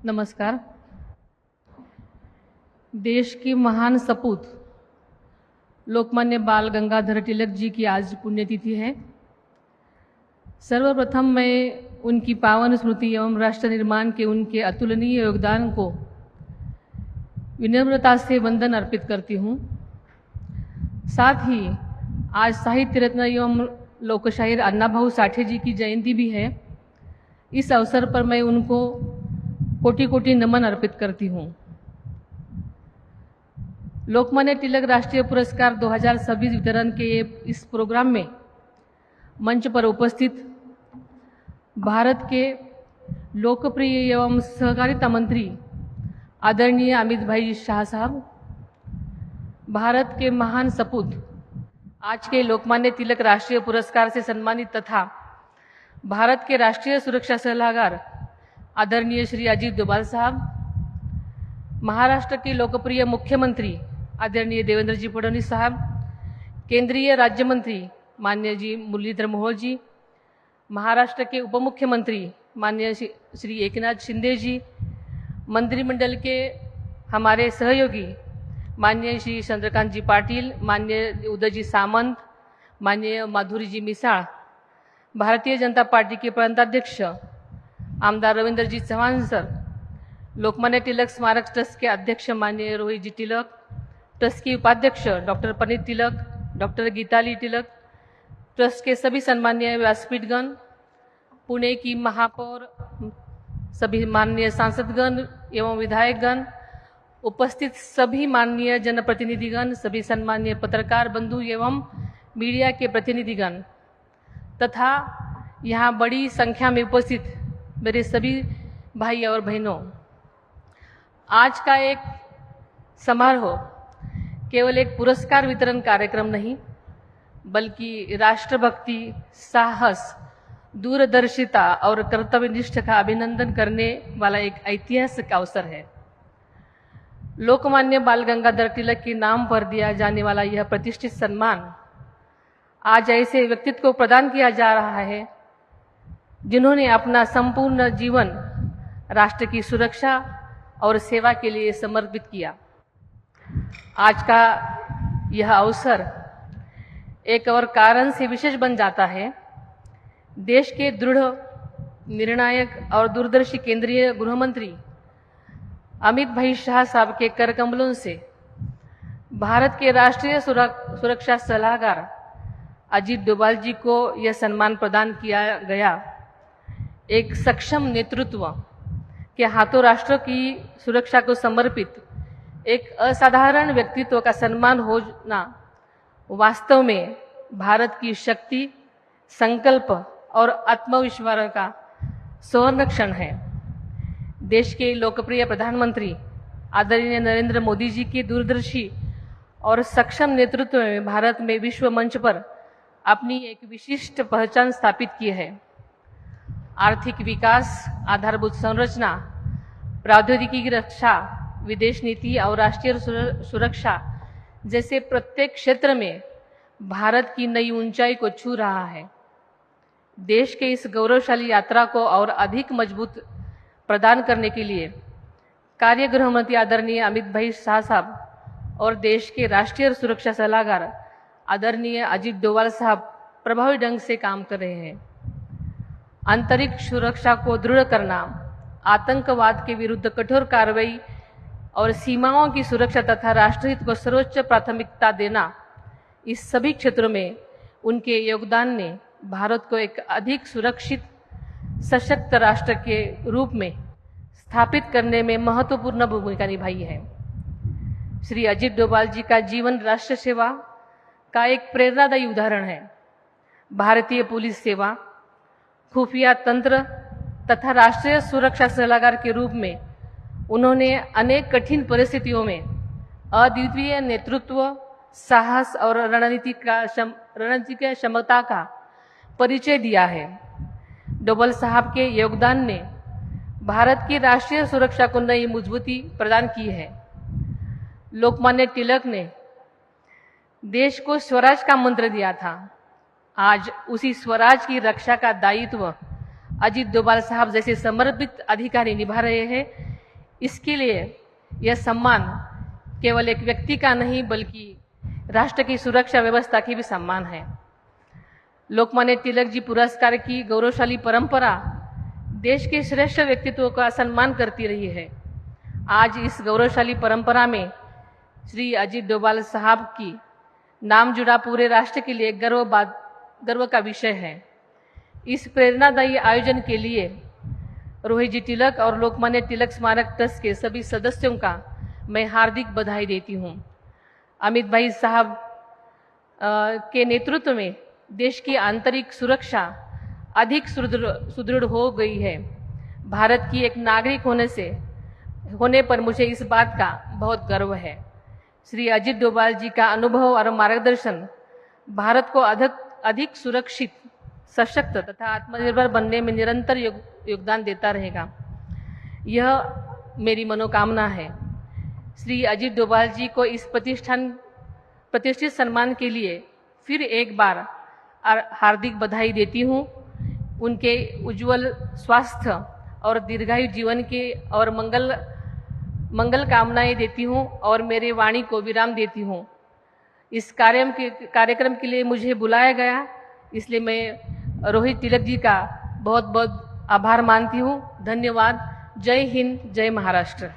नमस्कार। देश के महान सपूत लोकमान्य बाल गंगाधर तिलक जी की आज पुण्यतिथि है। सर्वप्रथम मैं उनकी पावन स्मृति एवं राष्ट्र निर्माण के उनके अतुलनीय योगदान को विनम्रता से वंदन अर्पित करती हूँ। साथ ही आज साहित्य रत्न एवं लोकशाहीर अण्णाभाऊ साठे जी की जयंती भी है। इस अवसर पर मैं उनको कोटि कोटि नमन अर्पित करती हूँ। लोकमान्य तिलक राष्ट्रीय पुरस्कार 2026 वितरण के इस प्रोग्राम में मंच पर उपस्थित भारत के लोकप्रिय एवं सहकारिता मंत्री आदरणीय अमित भाई शाह साहब, भारत के महान सपूत आज के लोकमान्य तिलक राष्ट्रीय पुरस्कार से सम्मानित तथा भारत के राष्ट्रीय सुरक्षा सलाहकार आदरणीय श्री अजीत डोभाल साहब, महाराष्ट्र के लोकप्रिय मुख्यमंत्री आदरणीय देवेंद्र जी फडणवीस साहब, केंद्रीय राज्य मंत्री माननीय जी मुरलीधर मोहोळ जी, महाराष्ट्र के उप मुख्यमंत्री माननीय श्री एकनाथ शिंदे जी, मंत्रिमंडल के हमारे सहयोगी माननीय श्री चंद्रकांत जी पाटिल, माननीय उदयजी सामंत, माननीय माधुरी जी मिसाळ, भारतीय जनता पार्टी के प्रांताध्यक्ष आमदार रविंद्र जी चव्हाण सर, लोकमान्य तिलक स्मारक ट्रस्ट के अध्यक्ष माननीय रोहित जी तिलक, ट्रस्ट के उपाध्यक्ष डॉक्टर पनीत तिलक, डॉक्टर गीताली तिलक, ट्रस्ट के सभी सम्माननीय व्यासपीठगण, पुणे की महापौर, सभी माननीय सांसदगण एवं विधायकगण, उपस्थित सभी माननीय जनप्रतिनिधिगण, सभी सम्माननीय पत्रकार बंधु एवं मीडिया के प्रतिनिधिगण तथा यहाँ बड़ी संख्या में उपस्थित मेरे सभी भाई और बहनों, आज का एक समारोह केवल एक पुरस्कार वितरण कार्यक्रम नहीं, बल्कि राष्ट्रभक्ति, साहस, दूरदर्शिता और कर्तव्यनिष्ठ का अभिनंदन करने वाला एक ऐतिहासिक अवसर है। लोकमान्य बाल गंगाधर तिलक के नाम पर दिया जाने वाला यह प्रतिष्ठित सम्मान आज ऐसे व्यक्तित्व को प्रदान किया जा रहा है जिन्होंने अपना संपूर्ण जीवन राष्ट्र की सुरक्षा और सेवा के लिए समर्पित किया। आज का यह अवसर एक और कारण से विशेष बन जाता है। देश के दृढ़, निर्णायक और दूरदर्शी केंद्रीय गृह मंत्री अमित भाई शाह साहब के कर कमलों से भारत के राष्ट्रीय सुरक्षा सलाहकार अजीत डोभाल जी को यह सम्मान प्रदान किया गया। एक सक्षम नेतृत्व के हाथों राष्ट्र की सुरक्षा को समर्पित एक असाधारण व्यक्तित्व का सम्मान होना वास्तव में भारत की शक्ति, संकल्प और आत्मविश्वास का स्वर्ण क्षण है। देश के लोकप्रिय प्रधानमंत्री आदरणीय नरेंद्र मोदी जी के दूरदर्शी और सक्षम नेतृत्व में भारत में विश्व मंच पर अपनी एक विशिष्ट पहचान स्थापित की है। आर्थिक विकास, आधारभूत संरचना, प्रौद्योगिकी की रक्षा, विदेश नीति और राष्ट्रीय सुरक्षा जैसे प्रत्येक क्षेत्र में भारत की नई ऊंचाई को छू रहा है। देश के इस गौरवशाली यात्रा को और अधिक मजबूत प्रदान करने के लिए कार्य गृह मंत्री आदरणीय अमित भाई शाह साहब और देश के राष्ट्रीय सुरक्षा सलाहकार आदरणीय अजीत डोभाल साहब प्रभावी ढंग से काम कर रहे हैं। आंतरिक सुरक्षा को दृढ़ करना, आतंकवाद के विरुद्ध कठोर कार्रवाई और सीमाओं की सुरक्षा तथा राष्ट्रहित को सर्वोच्च प्राथमिकता देना, इस सभी क्षेत्रों में उनके योगदान ने भारत को एक अधिक सुरक्षित, सशक्त राष्ट्र के रूप में स्थापित करने में महत्वपूर्ण भूमिका निभाई है। श्री अजीत डोभाल जी का जीवन राष्ट्र सेवा का एक प्रेरणादायी उदाहरण है। भारतीय पुलिस सेवा, खुफिया तंत्र तथा राष्ट्रीय सुरक्षा सलाहकार के रूप में उन्होंने अनेक कठिन परिस्थितियों में अद्वितीय नेतृत्व, साहस और रणनीतिक क्षमता का परिचय दिया है। डोभाल साहब के योगदान ने भारत की राष्ट्रीय सुरक्षा को नई मजबूती प्रदान की है। लोकमान्य तिलक ने देश को स्वराज का मंत्र दिया था। आज उसी स्वराज की रक्षा का दायित्व अजीत डोभाल साहब जैसे समर्पित अधिकारी निभा रहे हैं। इसके लिए यह सम्मान केवल एक व्यक्ति का नहीं बल्कि राष्ट्र की सुरक्षा व्यवस्था की भी सम्मान है। लोकमान्य तिलक जी पुरस्कार की गौरवशाली परंपरा देश के श्रेष्ठ व्यक्तित्वों का सम्मान करती रही है। आज इस गौरवशाली परंपरा में श्री अजीत डोभाल साहब की नाम जुड़ा पूरे राष्ट्र के लिए गर्व का विषय है। इस प्रेरणादायी आयोजन के लिए रोहित जी तिलक और लोकमान्य तिलक स्मारक ट्रस्ट के सभी सदस्यों का मैं हार्दिक बधाई देती हूँ। अमित भाई साहब के नेतृत्व में देश की आंतरिक सुरक्षा अधिक सुदृढ़ हो गई है। भारत की एक नागरिक होने पर मुझे इस बात का बहुत गर्व है। श्री अजीत डोभाल जी का अनुभव और मार्गदर्शन भारत को अधिक सुरक्षित, सशक्त तथा आत्मनिर्भर बनने में निरंतर योगदान देता रहेगा। यह मेरी मनोकामना है। श्री अजीत डोभाल जी को इस प्रतिष्ठित सम्मान के लिए फिर एक बार हार्दिक बधाई देती हूँ। उनके उज्जवल स्वास्थ्य और दीर्घायु जीवन के और मंगल कामनाएं देती हूँ और मेरे वाणी को विराम देती हूँ। इस कार्यक्रम के लिए मुझे बुलाया गया, इसलिए मैं रोहित तिलक जी का बहुत बहुत आभार मानती हूँ। धन्यवाद। जय हिंद, जय महाराष्ट्र।